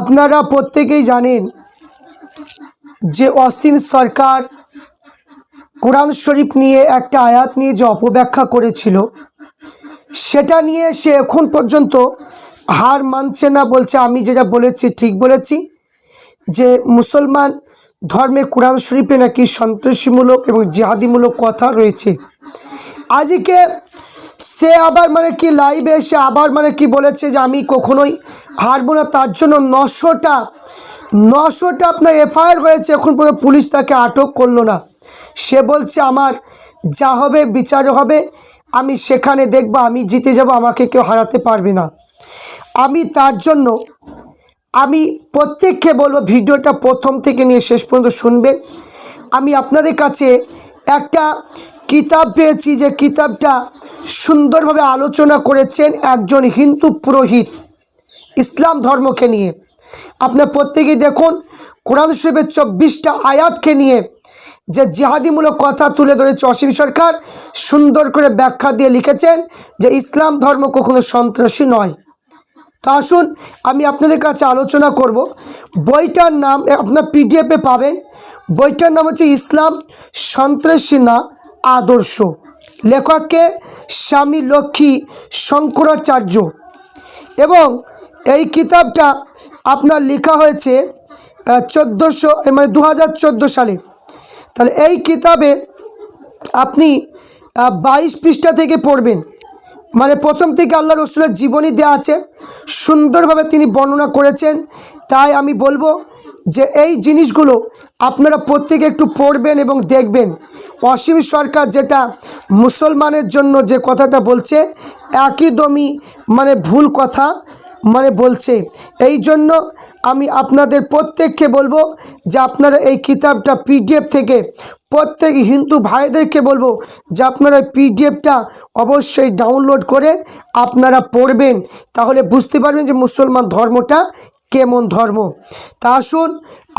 আপনারা প্রত্যেকেই জানেন যে অসীম সরকার কোরআন শরীফ নিয়ে একটা আয়াত নিয়ে যে অপব্যাখ্যা করেছিল, সেটা নিয়ে সে এখন পর্যন্ত হার মানছে না। বলছে আমি যেটা বলেছি ঠিক বলেছি, যে মুসলমান ধর্মে কোরআন শরীফে নাকি সন্ত্রাসীমূলক এবং জিহাদিমূলক কথা রয়েছে। আজকে সে আবার লাইভে এসে আবার বলেছে যে আমি কখনোই হারবো না। তার জন্য 900টা আপনার এফআইআর হয়েছে, এখন পর্যন্ত পুলিশ তাকে আটক করলো না। সে বলছে আমার যা হবে বিচার হবে, আমি সেখানে দেখব, আমি জিতে যাব, আমাকে কেউ হারাতে পারবে না। আমি তার জন্য আমি প্রত্যেককে বলবো ভিডিওটা প্রথম থেকে নিয়ে শেষ পর্যন্ত শুনবেন। আমি আপনাদের কাছে একটা কিতাব পেয়েছি, যে কিতাবটা সুন্দরভাবে আলোচনা করেছেন একজন হিন্দু পুরোহিত ইসলাম ধর্মকে নিয়ে। আপনার প্রত্যেকেই দেখুন, কোরআন শরীফের 24টা আয়াতকে নিয়ে যে জিহাদিমূলক কথা তুলে ধরেছে অসীম সরকার, সুন্দর করে ব্যাখ্যা দিয়ে লিখেছেন যে ইসলাম ধর্ম কখনো সন্ত্রাসী নয়। তো আসুন আমি আপনাদের কাছে আলোচনা করব। বইটার নাম আপনার পিডিএফে পাবেন। বইটার নাম হচ্ছে ইসলাম সন্ত্রাসী না আদর্শ। লেখককে স্বামী লক্ষ্মী শঙ্করাচার্য, এবং এই কিতাবটা আপনার লেখা হয়েছে 2014 সালে। তাহলে এই কিতাবে আপনি 22 পৃষ্ঠা থেকে পড়বেন। প্রথম থেকে আল্লাহ রসুলের জীবনী দেওয়া আছে, সুন্দরভাবে তিনি বর্ণনা করেছেন। তাই আমি বলবো যে এই জিনিসগুলো আপনারা প্রত্যেকে একটু পড়বেন এবং দেখবেন। অসীম সরকার যেটা মুসলমানের জন্য যে কথাটা বলছে, একদমই ভুল কথা বলছে। এই জন্য আমি আপনাদের প্রত্যেককে বলবো যে আপনারা এই কিতাবটা পিডিএফ থেকে, প্রত্যেক হিন্দু ভাইদেরকে বলবো যে আপনারা পিডিএফটা অবশ্যই ডাউনলোড করে আপনারা পড়বেন। তাহলে বুঝতে পারবেন যে মুসলমান ধর্মটা কেমন ধর্ম। তা আসুন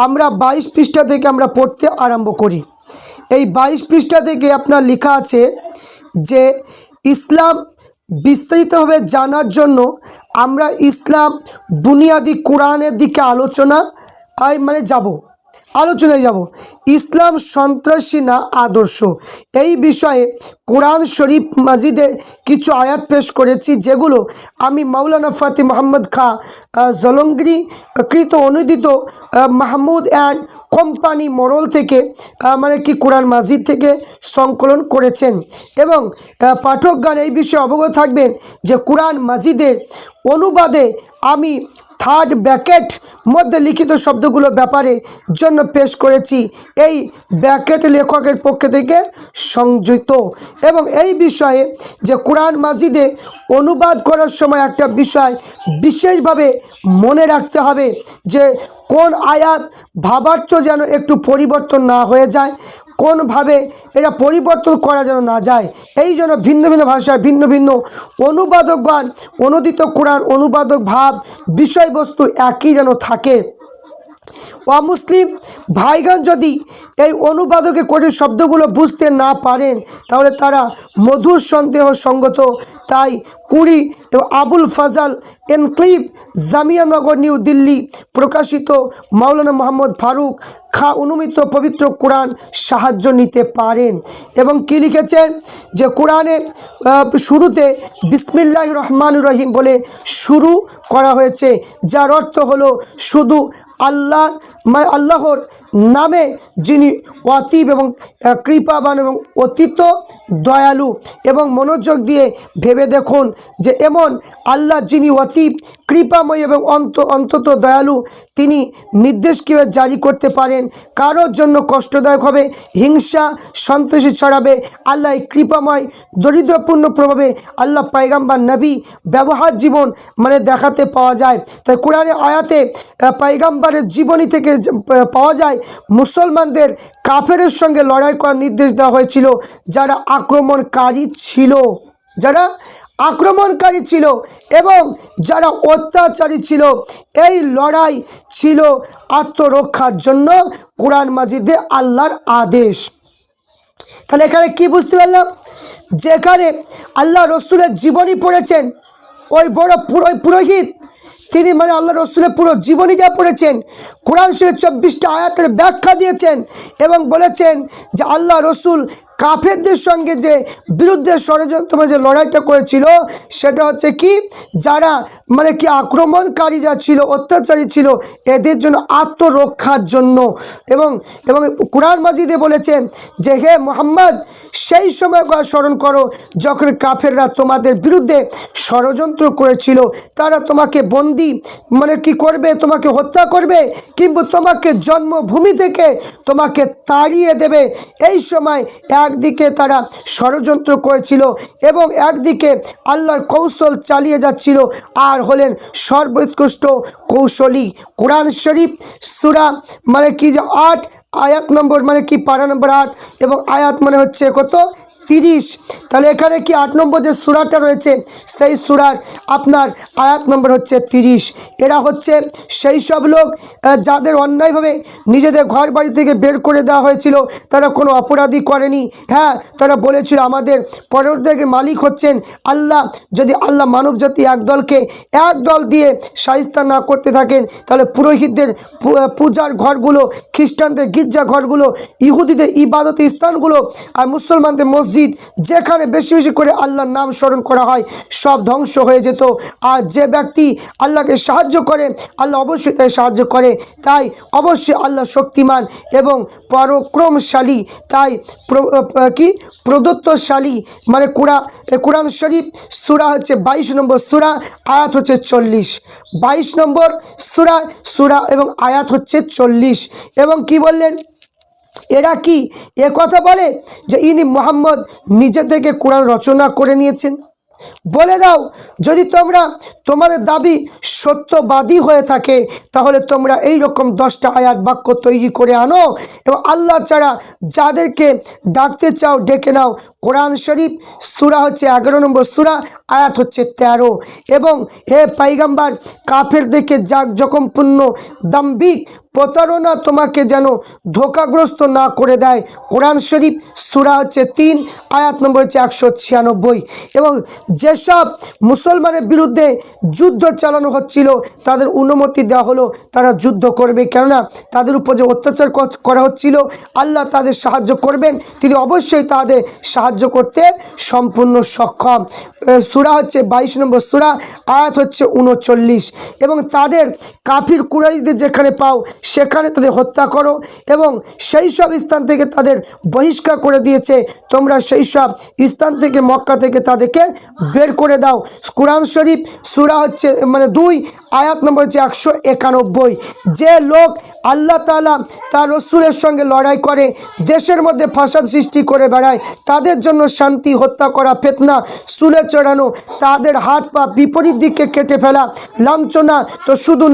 আমরা 22 পৃষ্ঠা থেকে আমরা পড়তে আরম্ভ করি। এই 22 পৃষ্ঠা থেকে আপনার লেখা আছে যে ইসলাম বিস্তারিতভাবে জানার জন্য আমরা ইসলাম বুনিয়াদি কোরআনের দিকে আলোচনায় যাব। ইসলাম সন্ত্রাসী না আদর্শ, এই বিষয়ে কোরআন শরীফ মাজিদে কিছু আয়াত পেশ করেছি, যেগুলো আমি মাওলানা ফাতে মোহাম্মদ খাঁ জলঙ্গিরি কৃত অনুদিত মাহমুদ অ্যান্ড কোম্পানি মোড়ল থেকে কোরআন মাজিদ থেকে সংকলন করেছেন। এবং পাঠকগণ এই বিষয়ে অবগত থাকবেন যে কোরআন মাজিদের অনুবাদে আমি থার্ড ব্র্যাকেট মধ্যে লিখিত শব্দগুলো ব্যাপারে জন্য পেশ করেছি। এই ব্র্যাকেট লেখকের পক্ষ থেকে সংযুক্ত। এবং এই বিষয়ে যে কোরআন মাজিদে অনুবাদ করার সময় একটা বিষয় বিশেষভাবে মনে রাখতে হবে, যে কোন আয়াত ভাবার্থ যেন একটু পরিবর্তন না হয়ে যায়, কোনভাবে এটা পরিবর্তন করা যেন না যায়। এই জন্য ভিন্ন ভিন্ন ভাষায় ভিন্ন ভিন্ন অনুবাদকগণ অনুদিত কোরআন অনুবাদক ভাব বিষয়বস্তু একই যেন থাকে। অমুসলিম ভাইগণ যদি এই অনুবাদকে কঠিন শব্দগুলো বুঝতে না পারেন, তাহলে তারা মধুর সন্দেহ সঙ্গত। তাই 20 এবং আবুল ফাজাল এনক্লিভ জামিয়ানগর নিউ দিল্লি প্রকাশিত মাওলানা মোহাম্মদ ফারুক খাঁ অনুমিত পবিত্র কোরআন সাহায্য নিতে পারেন। এবং কি লিখেছেন যে কোরআনে শুরুতে বিসমিল্লাহির রহমানির রহিম বলে শুরু করা হয়েছে, যার অর্থ হলো শুধু আল্লাহর নামে, যিনি অতীব এবং কৃপাবান এবং অতীত দয়ালু। এবং মনোযোগ দিয়ে ভেবে দেখুন যে এমন আল্লাহ যিনি অতীব কৃপাময় এবং অন্তত দয়ালু, তিনি নির্দেশ কীভাবে জারি করতে পারেন, কারোর জন্য কষ্টদায়ক হবে, হিংসা সন্ত্রাসী ছড়াবে। আল্লাহ কৃপাময় দরিদ্রপূর্ণ প্রভাবে আল্লাহ পয়গাম্বার নবী ব্যবহার জীবন দেখাতে পাওয়া যায়। তাই কোরআনের আয়াতে পয়গাম্বারের জীবনী থেকে পাওয়া যায় মুসলমানদের কাফেরের সঙ্গে লড়াই করার নির্দেশ দেওয়া হয়েছিল, যারা আক্রমণকারী ছিল এবং যারা অত্যাচারী ছিল। এই লড়াই ছিল আত্মরক্ষার জন্য কোরআন মাজিদে আল্লাহর আদেশ। তাহলে এখানে কি বুঝতে পারলাম, যেখানে আল্লাহ রসুলের জীবনী পড়েছেন ওই বড় পুরোহিত, তিনি মানে আল্লাহ রসুলের পুরো জীবনীটা পড়েছেন, কোরআন শরীফের 24টা আয়াতের ব্যাখ্যা দিয়েছেন এবং বলেছেন যে আল্লাহ রসুল কাফেরদের সঙ্গে যে বিরুদ্ধে ষড়যন্ত্র যে লড়াইটা করেছিল সেটা হচ্ছে কি, যারা মানে কি আক্রমণকারী যা ছিল, অত্যাচারী ছিল, এদের জন্য আত্মরক্ষার জন্য। এবং এবং কোরআন মাজিদে বলেছেন যে হে মুহাম্মদ, সেই সময় স্মরণ করো যখন কাফেররা তোমাদের বিরুদ্ধে ষড়যন্ত্র করেছিল, তারা তোমাকে বন্দি মানে কি করবে, তোমাকে হত্যা করবে, কিংবা তোমাকে জন্মভূমি থেকে তোমাকে তাড়িয়ে দেবে। এই সময় একদিকে তারা ষড়যন্ত্র করেছিল এবং একদিকে আল্লাহর কৌশল চালিয়ে যাচ্ছিল, আর হলেন সর্বোৎকৃষ্ট কৌশলী। কোরআন শরীফ সূরা মানে কি যে 8 আয়াত নম্বর মানে কি পারা নম্বর 8 এবং আয়াত মানে হচ্ছে কত 30। তাহলে এখানে কি 8 নম্বর যে সূরাটা রয়েছে সেই সূরার আপনার আয়াত নম্বর হচ্ছে 30। এরা হচ্ছে সেই সব লোক যাদের অন্যায়ভাবে নিজেদের ঘর বাড়ি থেকে বের করে দেওয়া হয়েছিল, তারা কোনো অপরাধী করেনি। হ্যাঁ, তারা বলেছিল আমাদের পরবর্তীকে মালিক হচ্ছেন আল্লাহ। যদি আল্লাহ মানবজাতি এক দল দিয়ে শায়েস্তা না করতে থাকেন, তাহলে পুরোহিতদের পূজার ঘরগুলো, খ্রিস্টানদের গির্জা ঘরগুলো, ইহুদিদের ইবাদত স্থানগুলো আর মুসলমানদের মসজিদ, যেখানে বেশি বেশি করে আল্লাহর নাম স্মরণ করা হয়, সব ধ্বংস হয়ে যেত। আর যে ব্যক্তি আল্লাহকে সাহায্য করে, আল্লাহ অবশ্যই তাই সাহায্য করে। তাই অবশ্যই আল্লাহ শক্তিমান এবং পরাক্রমশালী, তাই কি প্রদত্তশালী। মানে কোরআন শরীফ সূরা হচ্ছে 22 নম্বর সূরা, আয়াত হচ্ছে 40। 22 নম্বর সূরা এবং আয়াত হচ্ছে 40। এবং কি বললেন, এরা কি এ কথা বলে যে ইনি মুহাম্মদ নিজে থেকে কোরআন রচনা করে নিয়েছেন? বলে দাও, যদি তোমরা তোমাদের দাবি সত্যবাদী হয়ে থাকে, তাহলে তোমরা এই রকম 10টা আয়াত বাক্য তৈরি করে আনো এবং আল্লাহ ছাড়া যাদেরকে ডাকতে চাও ডেকে নাও। কোরআন শরীফ সূরা হচ্ছে 11 নম্বর সূরা, আয়াত হচ্ছে 13। এবং হে পয়গম্বর, কাফেরদেরকে যখন পূর্ণ দাম্ভিক প্রতারণা তোমাকে যেন ধোকাগ্রস্ত না করে দেয়। কোরআন শরীফ সূরা হচ্ছে 3, আয়াত নম্বর হচ্ছে 196। এবং যেসব মুসলমানের বিরুদ্ধে যুদ্ধ চালানো হচ্ছিল, তাদের অনুমতি দেওয়া হলো তারা যুদ্ধ করবে, কেননা তাদের উপর যে অত্যাচার করা হচ্ছিল, আল্লাহ তাদের সাহায্য করবেন, তিনি অবশ্যই তাদের সাহায্য করতে সম্পূর্ণ সক্ষম। সূরা হচ্ছে 22 নম্বর সূরা, আয়াত হচ্ছে 39। এবং তাদের কাফির কুরাইশদের যেখানে পাও সেখানে তাদের হত্যা করো এবং সেই সব স্থান থেকে তাদের বহিষ্কার করে দিয়েছে, তোমরা সেই সব স্থান থেকে, মক্কা থেকে তাদেরকে বের করে দাও। কোরআন শরীফ সূরা হচ্ছে মানে 2, আয়াত নম্বর হচ্ছে 191। যে লোক আল্লাহ তাআলা তার রসুলের সঙ্গে লড়াই করে, দেশের মধ্যে ফাসাদ সৃষ্টি করে বেড়ায়, তাদের জন্য শান্তি, হত্যা করা, ফিতনা, চুলে চড়ানো, তাদের হাত পা বিপরীত দিকে কেটে ফেলা, লাঞ্ছনা তো শুধু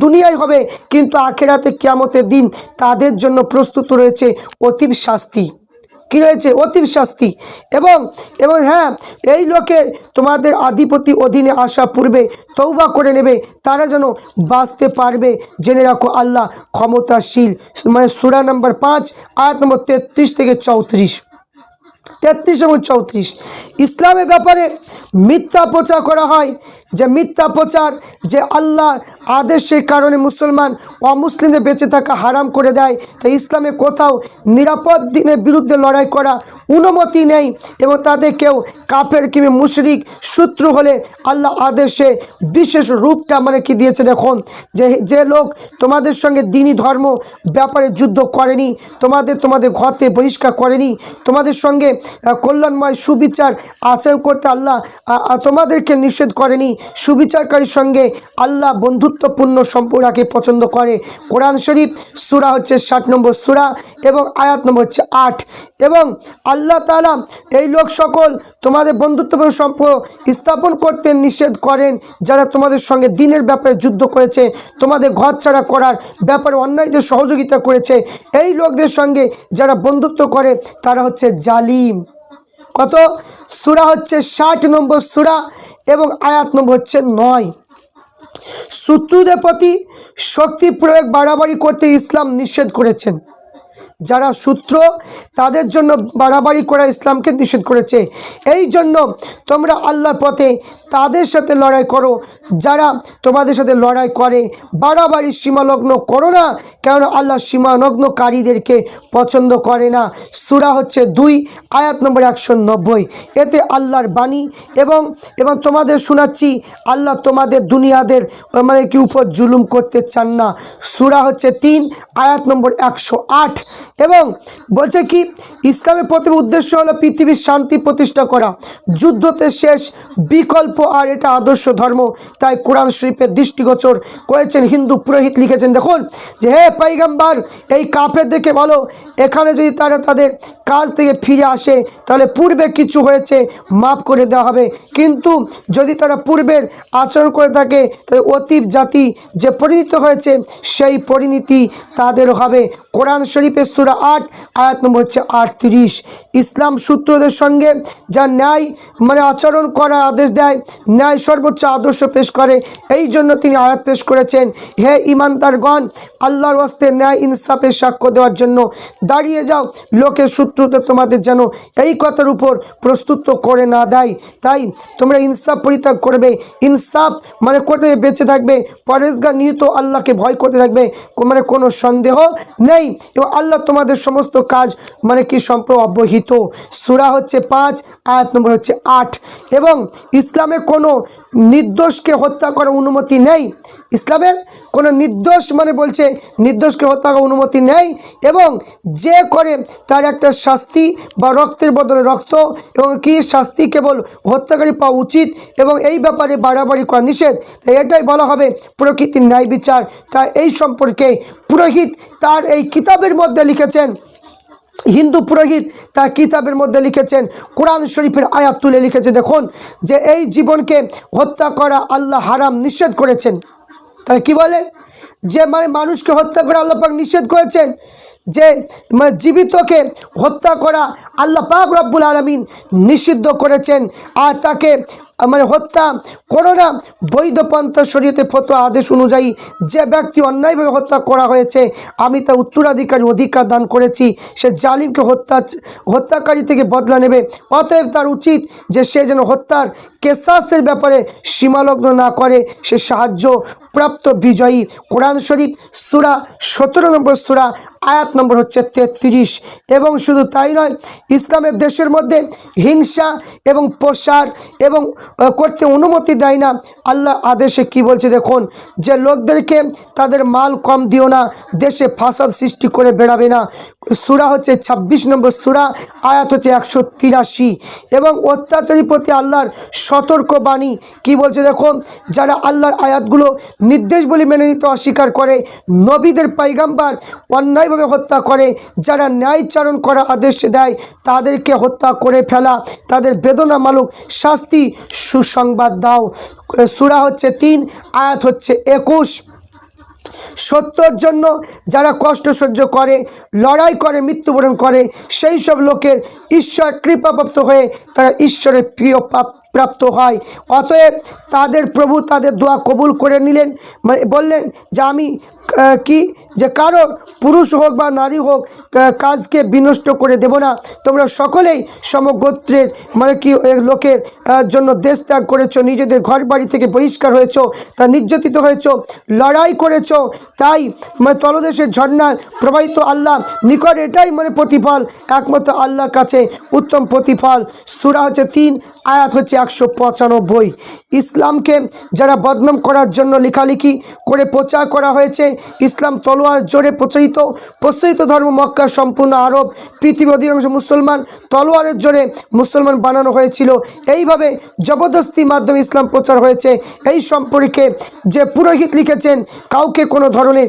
দুনিয়ায় হবে, কিন্তু আখিরাতে কিয়ামতের দিন তাদের জন্য প্রস্তুত রয়েছে অতীব শাস্তি। কি রয়েছে? অতীব শাস্তি। এবং হ্যাঁ, এই লোকে তোমাদের আধিপতি অধীনে আসা পূর্বে তওবা করে নেবে, তারা যেন বাঁচতে পারবে। জেনে রাখো আল্লাহ ক্ষমতাশীল। মানে সূরা নম্বর 5, আয়াত নম্বর 33 থেকে 34। 33 এবং 34। ইসলামের ব্যাপারে মিথ্যা প্রচার করা হয়, যে মিথ্যা প্রচার যে আল্লাহর আদেশের কারণে মুসলমান অমুসলিমদের বেঁচে থাকা হারাম করে দেয়। তাই ইসলামে কোথাও নিরাপদ দিনের বিরুদ্ধে লড়াই করা অনুমতি নেই। এবং তাদের কেউ কাফের কিংবা মুশরিক শত্রু হলে আল্লাহ আদেশে বিশেষ রূপটা মানে কি দিয়েছে দেখুন, যে লোক তোমাদের সঙ্গে দ্বীনি ধর্ম ব্যাপারে যুদ্ধ করেনি, তোমাদের ঘর থেকে বহিষ্কার করেনি, তোমাদের সঙ্গে কল্যাণময় সুবিচার আচরণ করতে আল্লাহ তোমাদেরকে নিষেধ করেনি, সুবিচারকারীর সঙ্গে আল্লাহ বন্ধুত্বপূর্ণ সম্পর্ককে পছন্দ করে। কোরআন শরীফ সূরা হচ্ছে 60 নম্বর সূরা এবং আয়াত নম্বর হচ্ছে 8। এবং আল্লাহ তাআলা এই লোক সকল তোমাদের বন্ধুত্বপূর্ণ সম্পর্ক স্থাপন করতে নিষেধ করেন, যারা তোমাদের সঙ্গে দ্বীনের ব্যাপারে যুদ্ধ করেছে, তোমাদের ঘর ছাড়া করার ব্যাপারে অন্যায়দের সহযোগিতা করেছে। এই লোকদের সঙ্গে যারা বন্ধুত্ব করে তারা হচ্ছে জালিম। কত? সূরা হচ্ছে 60 নম্বর সূরা এবং আয়াত নম্বর হচ্ছে 9। শত্রুদের প্রতি শক্তি প্রয়োগ বাড়াবাড়ি করতে ইসলাম নিষেধ করেছেন। যারা শত্রু তাদের জন্য বাড়াবাড়ি করা ইসলামকে নিষেধ করেছে। এই জন্য তোমরা আল্লাহর পথে তাদের সাথে লড়াই করো যারা তোমাদের সাথে লড়াই করে। বাড়াবাড়ি সীমালগ্ন করো না, কেননা আল্লাহ সীমালগ্নকারীদেরকে পছন্দ করে না। সূরা হচ্ছে 2 আয়াত নম্বর 190। এতে আল্লাহর বাণী এবং এবং তোমাদের শোনাচ্ছি, আল্লাহ তোমাদের দুনিয়াদের মানে কি উপর জুলুম করতে চান না। সূরা হচ্ছে 3 আয়াত নম্বর 108। এবং বলছে কি, ইসলামের প্রথম উদ্দেশ্য হলো পৃথিবীর শান্তি প্রতিষ্ঠা করা, যুদ্ধতে শেষ বিকল্প, আর এটা আদর্শ ধর্ম। তাই কোরআন শরীফের দৃষ্টিগোচর করেছেন হিন্দু পুরোহিত, লিখেছেন দেখুন যে হে পয়গম্বর, এই কাফেরদেরকে বলো এখানে যদি তারা তাদের কাজ থেকে ফিরে আসে তাহলে পূর্বে কিছু হয়েছে মাফ করে দেওয়া হবে, কিন্তু যদি তারা পূর্বের আচরণ করে থাকে তাহলে অতীত জাতি যে পরিণত হয়েছে সেই পরিণতি তাদের হবে। কোরআন শরীফের সূরা 8 আয়াত নম্বর হচ্ছে 38। ইসলাম সূত্রদের সঙ্গে যা ন্যায় মানে আচরণ করার আদেশ দেয়, ন্যায় সর্বোচ্চ আদর্শ পেশ করে, এই জন্য তিনি আয়াত পেশ করেছেন, হে ইমানদারগণ, আল্লাহর ওয়াস্তে ন্যায় ইনসাফের সাক্ষ্য দেওয়ার জন্য দাঁড়িয়ে যাও, লোকের শত্রুতা তোমাদের যেন এই কথার উপর প্রস্তুত করে না দেয়। তাই তোমরা ইনসাফ পরিত্যাগ করবে, ইনসাফ মানে করতে বেঁচে থাকবে, পরেজগার নিহিত আল্লাহকে ভয় করতে থাকবে, মানে কোনো সন্দেহ নেই, এবং আল্লাহ তোমাদের সমস্ত কাজ মানে কি সম্পর্কে অবহিত। সূরা হচ্ছে 5 আয়াত নম্বর হচ্ছে 8। এবং ইসলামে কোনো নির্দোষকে হত্যা করার অনুমতি নেই। ইসলামের কোনো নির্দোষ মানে বলছে নির্দোষকে হত্যা করার অনুমতি নেই, এবং যে করে তার একটা শাস্তি বা রক্তের বদলে রক্ত, এবং কি শাস্তি কেবল হত্যাকারী পাওয়া উচিত, এবং এই ব্যাপারে বাড়াবাড়ি করা নিষেধ। তাই এটাই বলা হবে প্রকৃতির ন্যায় বিচার। তাই এই সম্পর্কে পুরোহিত তার এই কিতাবের মধ্যে লিখেছেন, হিন্দু পুরোহিত তার কিতাবের মধ্যে লিখেছেন, কোরআন শরীফের আয়াত তুলে লিখেছে দেখুন যে এই জীবনকে হত্যা করা আল্লাহ হারাম নিষেধ করেছেন। তাই কি বলে যে মানে মানুষকে হত্যা করা আল্লাহ পাক নিষেধ করেছেন, যে মানে জীবিতকে হত্যা করা আল্লাহ পাক রব্বুল আলামিন নিষিদ্ধ করেছেন, আর তাকে মানে হত্যা করো না। বৈধ পন্থা শরীয়তে ফতোয়া আদেশ অনুযায়ী যে ব্যক্তি অন্যায়ভাবে হত্যা করা হয়েছে আমি তা উত্তরাধিকারী অধিকার দান করেছি, সে জালিমকে হত্যাকারী থেকে বদলা নেবে। অতএব তার উচিত যে সে যেন হত্যার কেসাসের ব্যাপারে সীমালগ্ন না করে, সে সাহায্য প্রাপ্ত বিজয়ী। কোরআন শরীফ সূরা 17 নম্বর সূরা আয়াত নম্বর হচ্ছে 33। এবং শুধু তাই নয়, ইসলামের দেশের মধ্যে হিংসা এবং প্রসার এবং করতে অনুমতি দেয় না। আল্লাহ আদেশে কি বলছে দেখুন যে লোকদেরকে তাদের মাল কম দিও না, দেশে ফাসাদ সৃষ্টি করে বেড়াবে না। সূরা হচ্ছে 26 নম্বর সূরা আয়াত হচ্ছে 183। এবং অত্যাচারীর প্রতি আল্লাহর সতর্ক বাণী কি বলছে দেখুন, যারা আল্লাহর আয়াতগুলো নির্দেশ বলে মেনে নিতে অস্বীকার করে, নবীদের পয়গম্বর অন্যায়ভাবে হত্যা করে, যারা ন্যায়চারণ করা আদেশ দেয় তাদেরকে হত্যা করে ফেলা, তাদের বেদনামূলক শাস্তি সুসংবাদ দাও। সূরা হচ্ছে 3 আয়াত হচ্ছে 21। সত্যর জন্য যারা কষ্ট সহ্য করে, লড়াই করে, মৃত্যুবরণ করে, সেই সব লোকের ঈশ্বর কৃপাপ্রাপ্ত হয়ে তারা ঈশ্বরের প্রিয় প্রাপ্ত হয়। অতএব তাদের প্রভু তাদের দোয়া কবুল করে নিলেন, মানে বললেন যে আমি কি যে কারো পুরুষ হোক বা নারী হোক কাজকে বিনষ্ট করে দেব না। তোমরা সকলেই সমগোত্রের মানে কি লোকের জন্য দেশ ত্যাগ করেছো, নিজেদের ঘর বাড়ি থেকে বহিষ্কার হয়েছো, তা নির্যাতিত হয়েছো, লড়াই করেছো, তাই মানে তলদেশের ঝর্ণা প্রবাহিত আল্লাহ নিকট এটাই মানে প্রতিফল, একমাত্র আল্লাহর কাছে উত্তম প্রতিফল। সূরা হচ্ছে 3 আয়াত হচ্ছে 195। ইসলামকে যারা বদনাম করার জন্য লেখালেখি করে প্রচার করা হয়েছে, ইসলাম তলোয়ার জোরে প্রচলিত ধর্ম, মক্কা সম্পূর্ণ আরব পৃথিবী অধিকাংশ মুসলমান তলোয়ারের জোরে মুসলমান বানানো হয়েছিল, এইভাবে জবরদস্তির মাধ্যমে ইসলাম প্রচার হয়েছে। এই সম্পর্কে যে পুরোহিত লিখেছেন, কাউকে কোনো ধরনের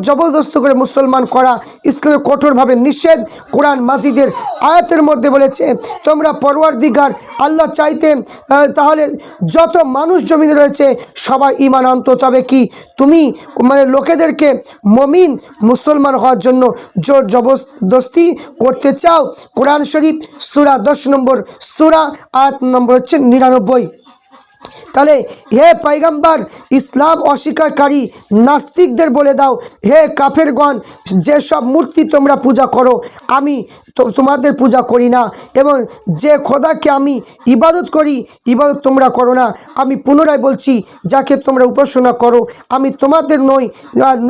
জবরদস্ত করে মুসলমান করা ইসলামে কঠোরভাবে নিষেধ। কোরআন মাজিদের আয়াতের মধ্যে বলেছে, তোমরা পরওয়ারদিগার আল্লাহ চাইতেন তাহলে যত মানুষ জমিনে রয়েছে সবাই ঈমান আনত, তবে কি তুমি মানে লোকেদেরকে মুমিন মুসলমান হওয়ার জন্য জোর জবরদস্তি করতে চাও? কোরআন শরীফ সূরা 10 নম্বর সূরা আয়াত নম্বর হচ্ছে 99। তাহলে হে পয়গম্বর, ইসলাম অস্বীকারী নাস্তিকদের বলে দাও, হে কাফেরগণ, যেসব মূর্তি তোমরা পূজা করো আমি তোমাদের পূজা করি না, এবং যে খোদাকে আমি ইবাদত করি ইবাদত তোমরা করো না। আমি পুনরায় বলছি, যাকে তোমরা উপাসনা করো আমি তোমাদের নই,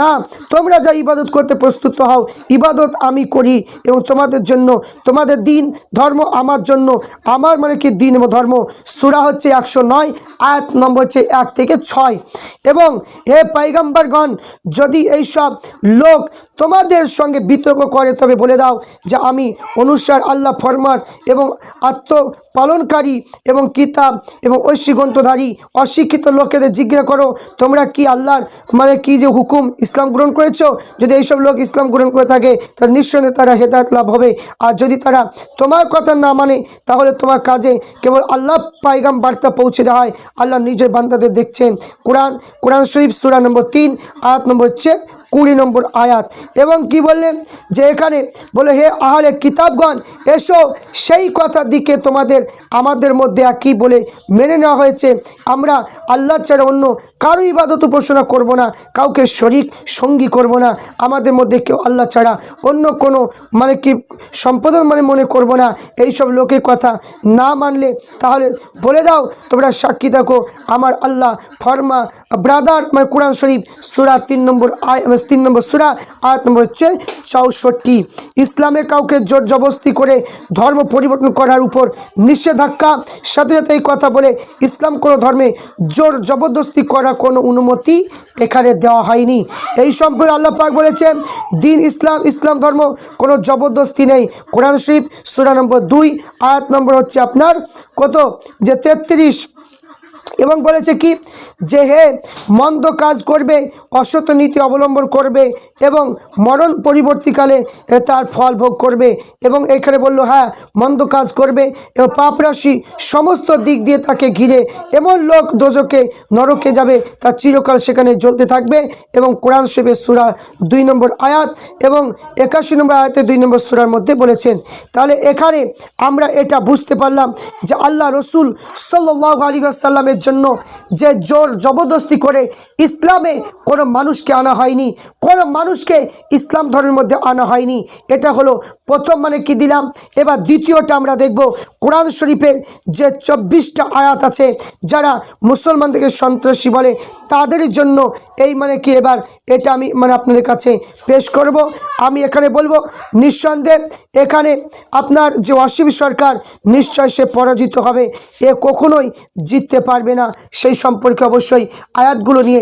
না তোমরা যা ইবাদত করতে প্রস্তুত হও ইবাদত আমি করি, এবং তোমাদের জন্য তোমাদের দিন ধর্ম আমার জন্য, আমার মানে কি দিন এবং ধর্ম। সূরা হচ্ছে 109 আয়াত নম্বর হচ্ছে 1 থেকে 6। এবং হে পয়গম্বরগণ, যদি এইসব লোক তোমাদের সঙ্গে বিতর্ক করে তবে বলে দাও যে আমি অনুসার আল্লাহ ফরমান এবং আত্মপালনকারী এবং কিতাব এবং ঐশী গ্রন্থধারী। অশিক্ষিত লোকেদের জিজ্ঞাসা করো তোমরা কি আল্লাহর মানে কি যে হুকুম ইসলাম গ্রহণ করেছো? যদি এইসব লোক ইসলাম গ্রহণ করে থাকে তাহলে নিঃসন্দেহে তারা হেদায়েত লাভ হবে। আর যদি তারা তোমার কথা না মানে তাহলে তোমার কাজে কেবল আল্লাহ পায়গাম বার্তা পৌঁছে দেওয়া হয়। আল্লাহ নিজের বান্দাদের দেখছেন। কোরআন শরীফ সূরা নম্বর 3 আয়াত নম্বর হচ্ছে 20 নম্বর আয়াত। এবং কি বললেন যে এখানে বলে হে আহলে কিতাবগণ, এসো সেই কথার দিকে তোমাদের আমাদের মধ্যে একই বলে মেনে নেওয়া হয়েছে। আমরা আল্লাহ ছাড়া অন্য কারো ইবাদত উপাসনা করব না, কাউকে শরীক সঙ্গী করব না। আমাদের মধ্যে কেউ আল্লাহ ছাড়া অন্য কোনো মানে কি সম্প্রদায় মানে মনে করব না। এইসব লোকের কথা না মানলে তাহলে বলে দাও তোমরা সাক্ষী থাকো আমার আল্লাহ ফরমা ব্রাদার মানে কোরআন শরীফ সূরা 3 নম্বর সূরা আয়াত নম্বর হচ্ছে 64। ইসলামে কাউকে জোর জবরদস্তি করে ধর্ম পরিবর্তন করার উপর নিষেধাজ্ঞা। সাথে সাথে এই কথা বলে ইসলাম কোনো ধর্মে জোর জবরদস্তি করা কোনো অনুমতি এখানে দেওয়া হয়নি। এই সম্পর্কে আল্লাহ পাক বলেছেন দিন ইসলাম ধর্ম কোনো জবরদস্তি নেই। কোরআন শরীফ সূরা নম্বর 2 আয়াত নম্বর হচ্ছে আপনার কত যে 33। এবং বলেছে কি যে হে মন্দ কাজ করবে, অসৎ নীতি অবলম্বন করবে এবং মরণ পরিবর্তীকালে তার ফল ভোগ করবে। এবং এখানে বলল হ্যাঁ মন্দ কাজ করবে এবং পাপরাশি সমস্ত দিক দিয়ে তাকে ঘিরে এমন লোক দোজকে নরকে যাবে, তার চিরকাল সেখানে জ্বলতে থাকবে। এবং কোরআন শরীফের সূরা 2 নম্বর আয়াত এবং 81 নম্বর আয়াতে 2 নম্বর সূরার মধ্যে বলেছেন। তাহলে এখানে আমরা এটা বুঝতে পারলাম যে আল্লাহ রসুল সাল্লাল্লাহু আলাইহি ওয়াসাল্লামের জন্য যে জোর জবরদস্তি করে ইসলামে কোনো মানুষকে আনা হয়নি, কোনো মানুষকে ইসলাম ধর্মের মধ্যে আনা হয়নি। এটা হলো প্রথম মানে কি দিলাম। এবার দ্বিতীয়টা আমরা দেখব কোরআন শরীফের যে 24টা আয়াত আছে, যারা মুসলমানদেরকে সন্ত্রাসী বলে তাদের জন্য এই মানে কি এবার এটা আমি মানে আপনাদের কাছে পেশ করব। আমি এখানে বলবো নিঃসন্দেহে এখানে আপনার যে ওয়াসিম সরকার নিশ্চয় সে পরাজিত হবে, এ কখনোই জিততে পারবে না। সেই সম্পর্কে অবশ্যই আয়াতগুলো নিয়ে